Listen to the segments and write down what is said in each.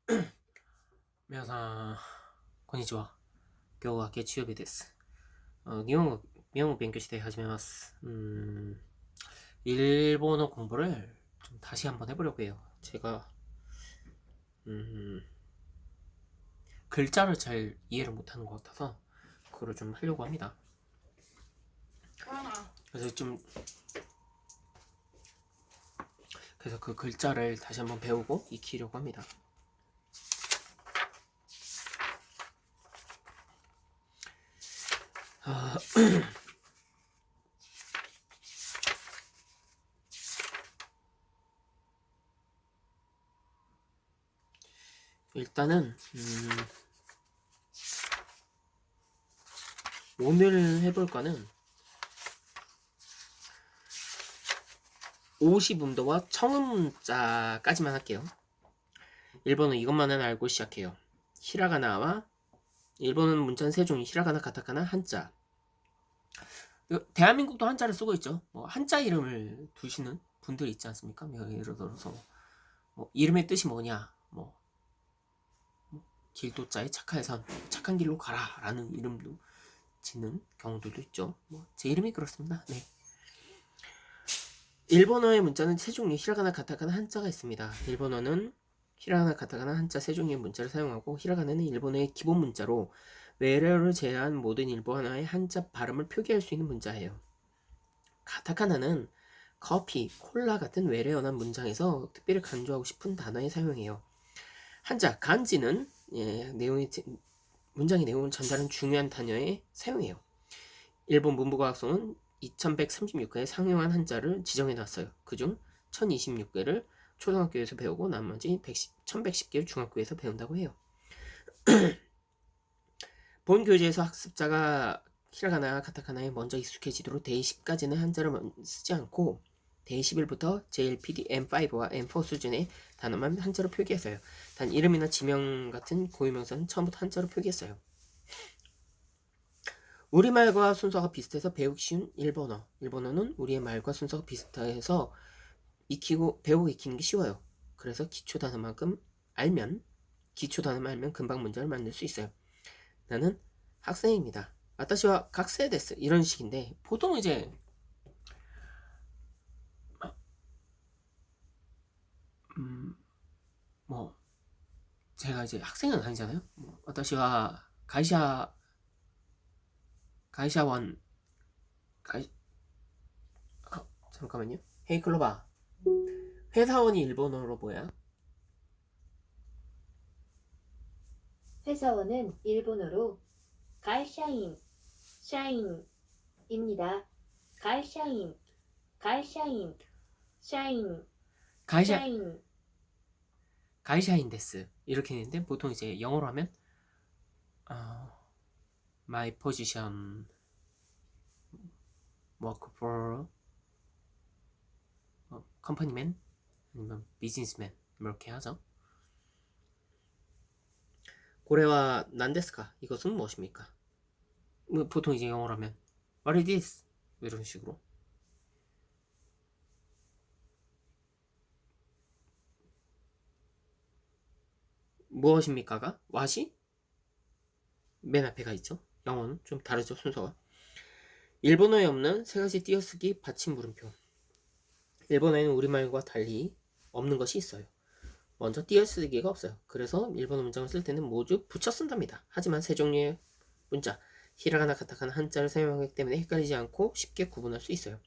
皆さん、こんにちは。今日は月曜日です。日本語勉強して始めます. 일본어 공부를 좀 다시 한번 해보려고 해요. 제가, 글자를 잘 이해를 못하는 것 같아서, 그거를 좀 하려고 합니다. 그래서 그 글자를 다시 한번 배우고 익히려고 합니다. 일단은, 오늘 해볼 거는 50음도와 청음자까지만 할게요. 일본어 이것만은 알고 시작해요. 히라가나와 일본은 문자는 세 종류, 히라가나, 가타카나, 한자. 대한민국도 한자를 쓰고 있죠. 뭐 한자 이름을 두시는 분들이 있지 않습니까? 예를 들어서 뭐 이름의 뜻이 뭐냐, 뭐 길도자의 착할선, 착한 길로 가라라는 이름도 짓는 경우들도 있죠. 뭐 제 이름이 그렇습니다. 네. 일본어의 문자는 세 종류, 히라가나, 가타카나, 한자가 있습니다. 일본어는 히라가나, 가타카나, 한자 세 종류의 문자를 사용하고 히라가나는 일본어의 기본 문자로 외래어를 제외한 모든 일본어의 한자 발음을 표기할 수 있는 문자예요. 가타카나는 커피, 콜라 같은 외래어난 문장에서 특별히 강조하고 싶은 단어에 사용해요. 한자, 간지는 문장의 내용을 전달하는 중요한 단어에 사용해요. 일본 문부과학성은 2136개의 상용한 한자를 지정해놨어요. 그중 1026개를 초등학교에서 배우고 나머지 1110개를 중학교에서 배운다고 해요. 본 교재에서 학습자가 히라가나, 가타카나에 먼저 익숙해지도록 대10까지는 한자를 쓰지 않고 대11부터 JLPD M5와 M4 수준의 단어만 한자로 표기했어요. 단 이름이나 지명 같은 고유명사는 처음부터 한자로 표기했어요. 우리말과 순서가 비슷해서 배우기 쉬운 일본어. 일본어는 우리의 말과 순서가 비슷해서 배우고 익히는 게 쉬워요. 그래서 기초 단어만 알면 금방 문장을 만들 수 있어요. 나는 학생입니다. 아타시와 각세 데스 이런 식인데 보통 이제 뭐 제가 이제 학생은 아니잖아요. 아타시와 가이샤원 잠깐만요. 헤이 클로바. 회사원이 일본어로 뭐야? 회사원은 일본어로 가이샤인, 샤인입니다. 가이샤인, 샤인, 가이샤인 데스 이렇게 했는데 보통 이제 영어로 하면 my position work for companyman 아니면 businessman 이렇게 하죠. 고래와 난데스카 이것은 무엇입니까? 보통 이제 영어로 하면 what is this? 이런 식으로 무엇입니까가 what이 맨 앞에가 있죠. 영어는 좀 다르죠, 순서가. 일본어에 없는 세 가지 띄어쓰기 받침 물음표. 일본어에는 우리말과 달리 없는 것이 있어요. 먼저 띄어쓰기가 없어요. 그래서 일본어 문장을 쓸 때는 모두 붙여 쓴답니다. 하지만 세 종류의 문자, 히라가나, 가타카나, 한자를 사용하기 때문에 헷갈리지 않고 쉽게 구분할 수 있어요.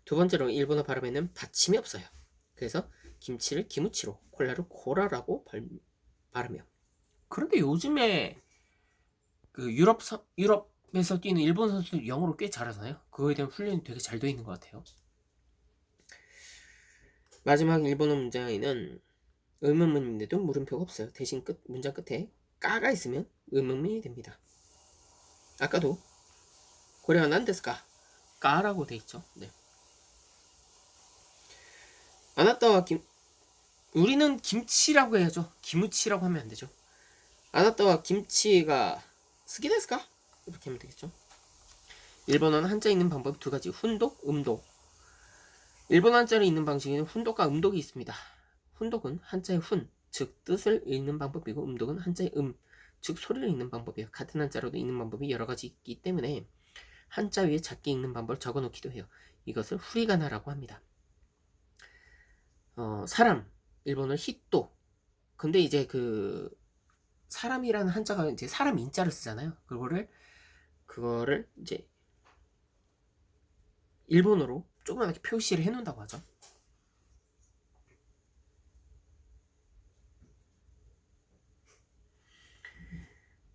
두 번째로 일본어 발음에는 받침이 없어요. 그래서 김치를 기무치로, 콜라를 코라라고 발음해요. 그런데 요즘에 그 유럽에서 뛰는 일본 선수들 영어로 꽤 잘하잖아요. 그거에 대한 훈련이 되게 잘 되어 있는 것 같아요. 마지막 일본어 문장에는 의문문인데도 물음표가 없어요. 대신 문장 끝에 까가 있으면 의문문이 됩니다. 아까도 고래가 난데스까? 까라고 돼 있죠. 네. 아나타와 우리는 김치라고 해야죠. 기무치라고 하면 안 되죠. 아나타와 김치가 스키 데스까? 이렇게 하면 되겠죠. 일본어는 한자 읽는 방법 두 가지. 훈독, 음독. 일본 한자를 읽는 방식에는 훈독과 음독이 있습니다. 훈독은 한자의 훈, 즉 뜻을 읽는 방법이고 음독은 한자의 즉 소리를 읽는 방법이에요. 같은 한자로도 읽는 방법이 여러 가지 있기 때문에 한자 위에 작게 읽는 방법을 적어 놓기도 해요. 이것을 후리가나라고 합니다. 사람, 일본어는 히토. 근데 이제 그 사람이라는 한자가 이제 사람 인자를 쓰잖아요. 그거를 이제 일본어로 조그맣게 표시를 해놓는다고 하죠.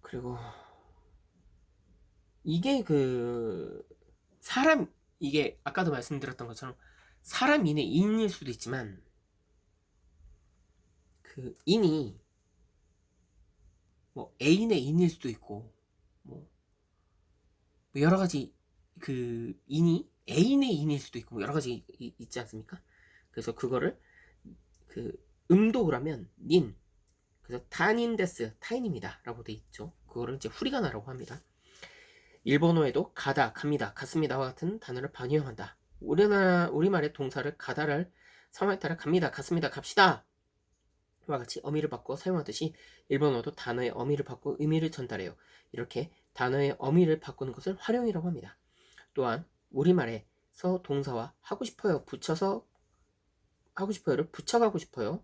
그리고 이게 이게 아까도 말씀드렸던 것처럼 사람인의 인일 수도 있지만 그 인이 뭐 애인의 인일 수도 있고 뭐 여러 가지 그 인이 애인의 인일 수도 있고 뭐 여러 가지 있지 않습니까? 그래서 그거를 그 음독을 하면 닌, 그래서 타닌데스, 타인입니다 라고 돼 있죠. 그거를 이제 후리가나라고 합니다. 일본어에도 가다, 갑니다, 갔습니다와 같은 단어를 반영한다. 우리말의 동사를 가다를 상황에 따라 갑니다, 갔습니다, 갑시다 와 같이 어미를 바꿔 사용하듯이 일본어도 단어의 어미를 바꿔 의미를 전달해요. 이렇게 단어의 어미를 바꾸는 것을 활용이라고 합니다. 또한 우리말에서 동사와 하고 싶어요 붙여서 하고 싶어요를 붙여가고 싶어요,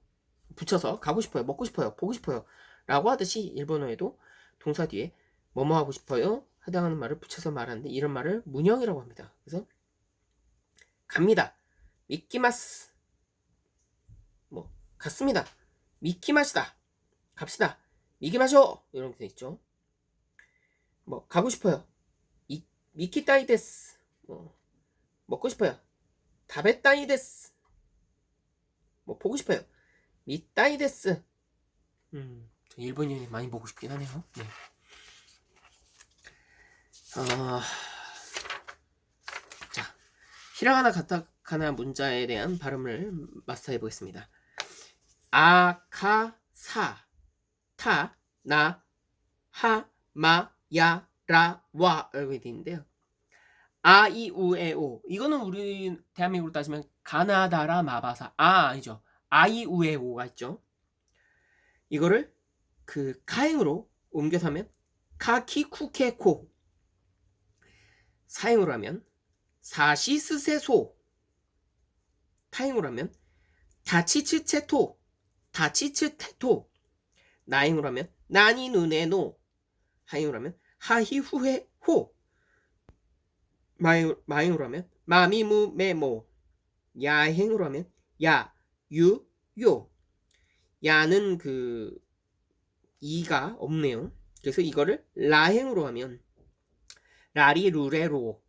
붙여서 가고 싶어요, 먹고 싶어요, 보고 싶어요 라고 하듯이 일본어에도 동사 뒤에 뭐뭐 하고 싶어요 해당하는 말을 붙여서 말하는데 이런 말을 문형이라고 합니다. 그래서 갑니다, 미키마스, 뭐 갔습니다, 미키마시다, 갑시다, 미키마쇼 이렇게 돼 있죠. 뭐 가고 싶어요, 미키타이 데스, 뭐 먹고 싶어요, 타베타이 데스, 뭐 보고 싶어요, 미타이 데스. 일본 여행 많이 보고 싶긴 하네요. 네. 자, 히라가나 가타카나 문자에 대한 발음을 마스터해 보겠습니다. 아, 카, 사, 타, 나, 하, 마, 야, 라, 와 이렇게 되어 있는데요. 아, 이, 우, 에, 오. 이거는 우리 대한민국으로 따지면 가나다라 마바사. 아니죠. 아, 이, 우, 에, 오가 있죠. 이거를 그 가행으로 옮겨서 하면 카키, 쿠케, 코. 사행으로 하면 사시스세소. 타행으로 하면 다치츠체토, 다치츠테토. 나행으로 하면 나니 누네노. 하행으로 하면 하히후헤 호. 마행으로 하면 마미무메모. 야행으로 하면 야, 유, 요. 야는 그 이가 없네요. 그래서 이거를 라행으로 하면 라리 루레로.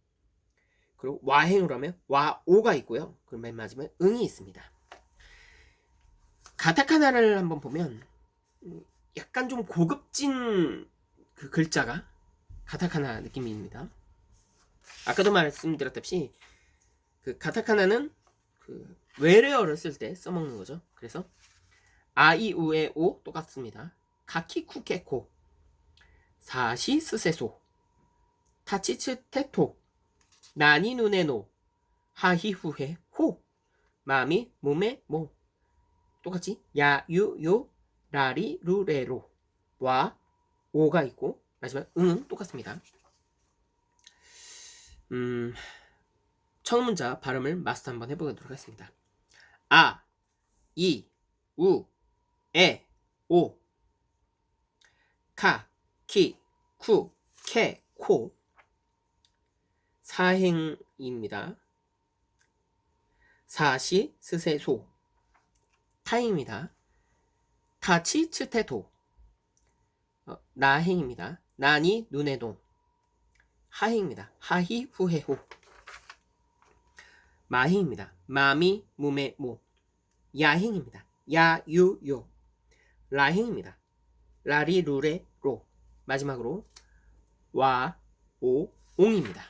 그리고 와행으로 하면 와오가 있고요. 그리고 맨 마지막에 응이 있습니다. 가타카나를 한번 보면 약간 좀 고급진 그 글자가 가타카나 느낌입니다. 아까도 말씀드렸다시피 그 가타카나는 그 외래어를 쓸 때 써먹는 거죠. 그래서 아이우에 오 똑같습니다. 카키쿠케코, 사시스세소, 타치츠테토, 나니누네노, 하히후헤 호, 마미 무메 모. 똑같이 야유요, 라리 루레로, 와 오가 있고 마지막 응은 똑같습니다. 처음 문자 발음을 마스터 한번 해보도록 하겠습니다. 아, 이, 우, 에, 오. 카, 키, 쿠, 케, 코. 사행입니다. 사시, 스세, 소. 타행입니다. 타치, 츠테토. 나행입니다. 나니, 눈에 동. 하행입니다. 하히, 후해, 호. 마행입니다. 마미, 무메, 모. 야행입니다. 야, 유, 요. 라행입니다. 라리, 루레, 로. 마지막으로 와, 오, 옹입니다.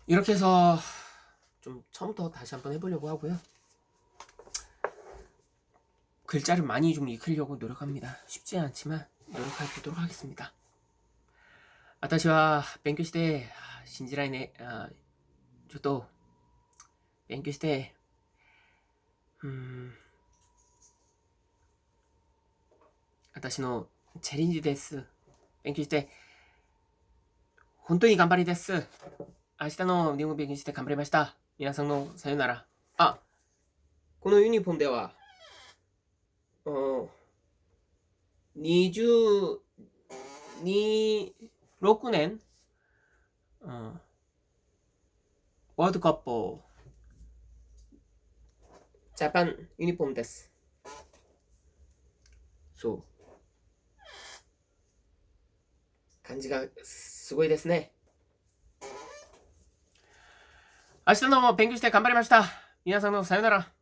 이렇게 해서 좀 처음부터 다시 한번 해보려고 하고요. 글자를 많이 좀 익히려고 노력합니다. 쉽지 않지만 노력해 보도록 하겠습니다. 아타시와勉強して信じられねちょっと勉強して私のチャレンジです。勉強して本当に頑張りです。明日の日本語勉強して頑張りました。皆さんのさよなら。あ、このユニフォームでは、26年、ワールドカップジャパンユニフォームです。そう。感じがすごいですね。明日の勉強して頑張りました。皆さんのさよなら。